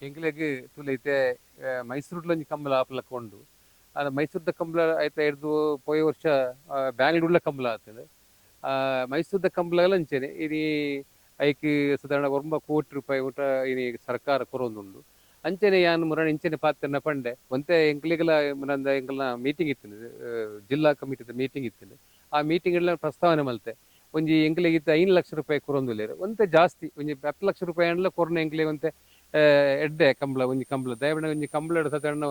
ಎಂಕ್ಲೆಗ್ ತುಲೈತೆ ಮೈಸೂರ್ಲೊಂಜಿ ಕಂಬಳ ಆಪಲಕೊಂಡು ಮೈಸೂರ್ದ ಕಂಬಳ ಐತ ಹಿಡ್ದು ಪೋಯ ವರ್ಷ ಬ್ಯಾಂಗ್ಳೂರ್ಲ ಕಂಬಳ ಆತದೆ. ಮೈಸೂರ್ದ ಕಂಬಳ ಅಂಚೆನೆ ಇನಿ ಐಕ್ ಸಾಧಾರಣ 1 ಕೋಟಿ ರೂಪಾಯಿ ಊಟ ಇನಿ ಸರ್ಕಾರ ಕೊರೊಂದುಂಡು. ಅಂಚೆನೆ ಯಾನ್ ಮುರಣ ಇಂಚೆನೆ ಪಾತೆರ್ನ ಪಂಡೆ ಒಂತೆ ಎಂಕ್ಲೆಗ್ಲ ಮುರಂದ ಎಂಕಲ್ನ ಮೀಟಿಂಗ್ ಇತ್ತಿನ ಜಿಲ್ಲಾ ಕಮಿಟಿದ ಮೀಟಿಂಗ್ ಇತ್ತಿನ ಆ ಮೀಟಿಂಗ್ ಪ್ರಸ್ತಾವನೆ ಮಲ್ತೆ ಒಂಜಿ ಎಂಕ್ಲೆಗ್ 5 ಲಕ್ಷ ರೂಪಾಯಿ ಕೊರೊಂದುಲ್ಲೆರ್ ಒಂತೆ ಜಾಸ್ತಿ ಒಂಜಿ 10 ಲಕ್ಷ ರೂಪಾಯಿ ಅಂಡ್ಲ ಕೊರೊನ ಎಂಕ್ಲೆಗ್ ಒಂತೆ ಎಡ್ಡೆ ಕಂಬಳ ಒಂಜಿ ಕಂಬಳ ದಯವಿಡ ಒಂಜಿ ಕಂಬಳ ಸಾಧಾರಣ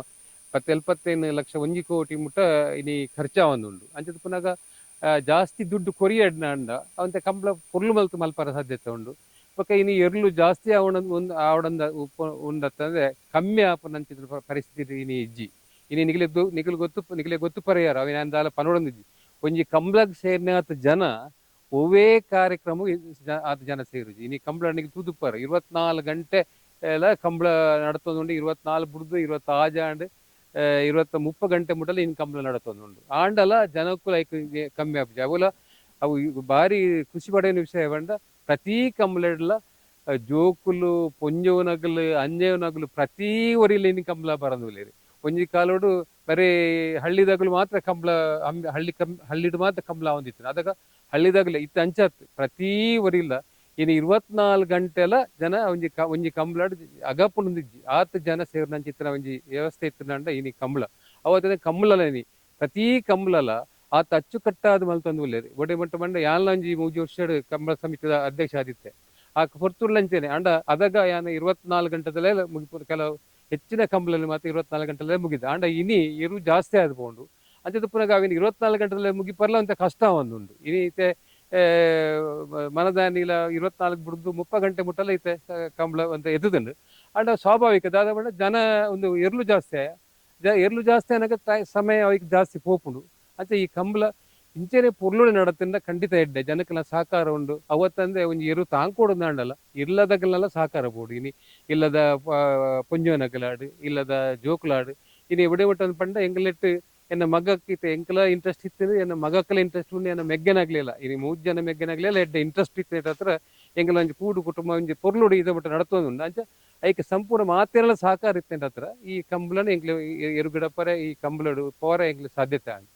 10-75 ಲಕ್ಷ 1 ಕೋಟಿ ಮುಟ್ಟ ಇನಿ ಖರ್ಚಾವೊಂದುಂಡು. ಅಂಚದ ಪುನಗ ಜಾಸ್ತಿ ದುಡ್ಡು ಕೊರಿಯಡ್ನ ಅಂಡ ಅವಂತೆ ಕಂಬಳ ಪೊರ್ಲು ಮಲ್ತು ಮಲ್ಪರ ಸಾಧ್ಯತೆ ಉಂಡು. ಬೊಕ ಇನಿ ಎರ್ಲು ಜಾಸ್ತಿ ಆವಡಂದ ಉಂಡತ್ತಂದ್ರೆ ಕಮ್ಮಿ ಆಪುನಂಚಿನ ಪರಿಸ್ಥಿತಿ ಇನಿ ಇಜ್ಜಿ. ಇನಿ ನಿಖಿಲ್ ಗೊತ್ತು ಪರಿಯಾರ ಅವಿನ ಅಂದಾಲ ಪನೋಡೊಂದಿಜ್ಜಿ ಒಂಜಿ ಕಂಬಳಗ್ ಸೇರ್ನಾತ ಜನ ಒವೇ ಕಾರ್ಯಕ್ರಮ ಆತ ಜನ ಸೇರುಜಿ. ಇನಿ ಕಂಬಳ ತೂದುಪ್ಪರ 24 ಗಂಟೆ ಎಲ್ಲ ಕಂಬಳ ನಡತೊಂದುಂಡು. 24 ಬುಡ್ದು 20 ಆಜಾಂಡ್ 20-30 ಗಂಟೆ ಮುಟ್ಟಲು ಇನ್ ಕಂಬಳ ನಡತೊಂದುಂಡು. ಆಂಡಲ ಜನಕ್ಕೂ ಲೈಕ್ ಕಮ್ಮಿ ಆಪುಜಿ ಅವುಲ ಅವು ಬಾರಿ ಖುಷಿ ಪಡೆಯ ವಿಷಯ ಬಂಡ ಪ್ರತಿ ಕಂಬಳಡ್ಲ ಜೋಕುಲು ಪೊಂಜೋನಗಲು ಅಂಜೋನಗಲು ಪ್ರತಿ ಒರಿಲಿ ಇನ್ ಕಂಬಳ ಬರಂದುಲ್ಲೇರಿ. ಒಂಜಿ ಕಾಲೋಡು ಬರೀ ಹಳ್ಳಿದಾಗಲು ಮಾತ್ರ ಕಂಬಳ ಹಳ್ಳಿಡು ಮಾತ್ರ ಕಂಬಳ ಹೊಂದಿತ್ತು. ಅದಕ್ಕ ಹಳ್ಳಿದಾಗಲೇ ಇತ್ತು ಅಂಚಾತ್ ಪ್ರತಿ ಒರಿಲ್ಲ ಇನ್ನು 24 ಗಂಟೆಲ ಜನ ಒಂಜಿ ಕಂಬಳಡ್ ಅಗಪುಂದಿಜ್ಜಿ ಆತ್ ಜನ ಸೇರ್ನಂಚಿತ್ತಿನ ಒಂಜಿ ವ್ಯವಸ್ಥೆ ಇತ್ತಿನಂಡ ಇನಿ ಕಂಬಳ ಅವತ್ತಿನ ಕಂಬಳಲ ಇನಿ ಪ್ರತಿ ಕಂಬಳಲ ಆತ ಅಚ್ಚುಕಟ್ಟಾದ ಮಲ್ತೊಂದು ಉಲ್ಲೇರಿ. ಒಡೆ ಮಟ್ಟ ಮಂಡ ಯಾನ್ಲ ಒಂಜಿ 3 ವರ್ಷಡ್ ಕಂಬಳ ಸಮಿತಿದ ಅಧ್ಯಕ್ಷ ಆದಿತ್ತೆ ಆ ಪೊರ್ತುರ್ಲಂಚೇನೆ ಅಂಡ ಅದಗ ಯಾನ 24 ಗಂಟೆದಲ್ಲೇ ಮುಗಿಪುಡು. ಕೆಲವು ಹೆಚ್ಚಿನ ಕಂಬಳಲ್ಲಿ ಮಾತ್ರ 24 ಗಂಟೆಲ್ಲೇ ಮುಗಿದ ಆಂಡ ಇನಿ ಎರು ಜಾಸ್ತಿ ಆದ್ಕೊಂಡು ಅಂಚದ ಪುನಗ ಅವಿನ 24 ಗಂಟೆದಲ್ಲೇ ಮುಗಿಪರ್ಲ ಅಂತ ಕಷ್ಟ ಒಂದುಂಡು. ಇನಿ ಇತ್ತೆ ಮನದಾನಿಲ 24 ಬಿಡ್ದು 30 ಗಂಟೆ ಮುಟ್ಟಲ್ಲ ಐತೆ ಕಂಬಳ ಅಂತ ಎದ್ದುದುಂಡು. ಅಂಡ ಸ್ವಾಭಾವಿಕ ದಾದ ಜನ ಒಂದು ಎರ್ಲು ಜಾಸ್ತಿ ಅನ್ನಕ ಸಮಯ ಅವಕ್ಕೆ ಜಾಸ್ತಿ ಪೋಪುಂಡು. ಅಂಚೆ ಈ ಕಂಬಳ ಇಂಚೆನೆ ಪೊರ್ಲುಡೆ ನಡತಿಂದ ಖಂಡಿತ ಎಡ್ಡೆ ಜನಕ್ಕೆಲ್ಲ ಸಹಕಾರ ಉಂಡು. ಅವತ್ತಂದ್ರೆ ಒಂಜಿ ಎರು ತಾಂಕೊಡು ಅಂಡಲ್ಲ ಇಲ್ಲದಕ್ಕೆಲ್ಲ ಸಹಕಾರ ಬೋಡು. ಇನಿ ಇಲ್ಲದ ಪೊಂಜೋನಗಲಾಡು ಇಲ್ಲದ ಜೋಕುಲಾಡು ಇನಿ ಎവിടെ ಮಟ್ಟ ಪಂಡ ಎಂಗ್ಲೆಟ್ ಎನ್ನ ಮಗಕ್ಕಿತ್ತೆ ಎಂಕಲ ಇಂಟ್ರೆಸ್ಟ್ ಇತ್ತು ಎನ್ನ ಮಗಕ್ಕಲ ಇಂಟ್ರೆಸ್ಟ್ ಉಂಡು ಎನ್ನ ಮೆಗ್ಗನಾಗ್ಲಿಲ್ಲ ಇನಿ 3 ಜನ ಮೆಗ್ಗನಾಗ್ಲಿಲ್ಲ ಎಡ್ಡೆ ಇಂಟ್ರೆಸ್ಟ್ ಇತ್ತು ಹತ್ರ ಎಂಕಲ ಒಂಜಿ ಕೂಡು ಕುಟುಂಬ ಒಂಜಿ ಪೊರ್ಲುಡು ಇದ ಮಟ್ಟ ನಡತೊಂದುಂಡು. ಅಂಚ ಐಕೆ ಸಂಪೂರ್ಣ ಮಾತೆಲ್ಲ ಸಹಕಾರ ಇತ್ತೆ ಹತ್ರ ಈ ಕಂಬಳನ ಎಂಕ್ಲೆ ಎರುಗಿಡಪರೆ ಈ ಕಂಬಳಡು ಪೋರ ಎಂಕ್ಲೆ ಸಾಧ್ಯತೆ ಆಂಡ್.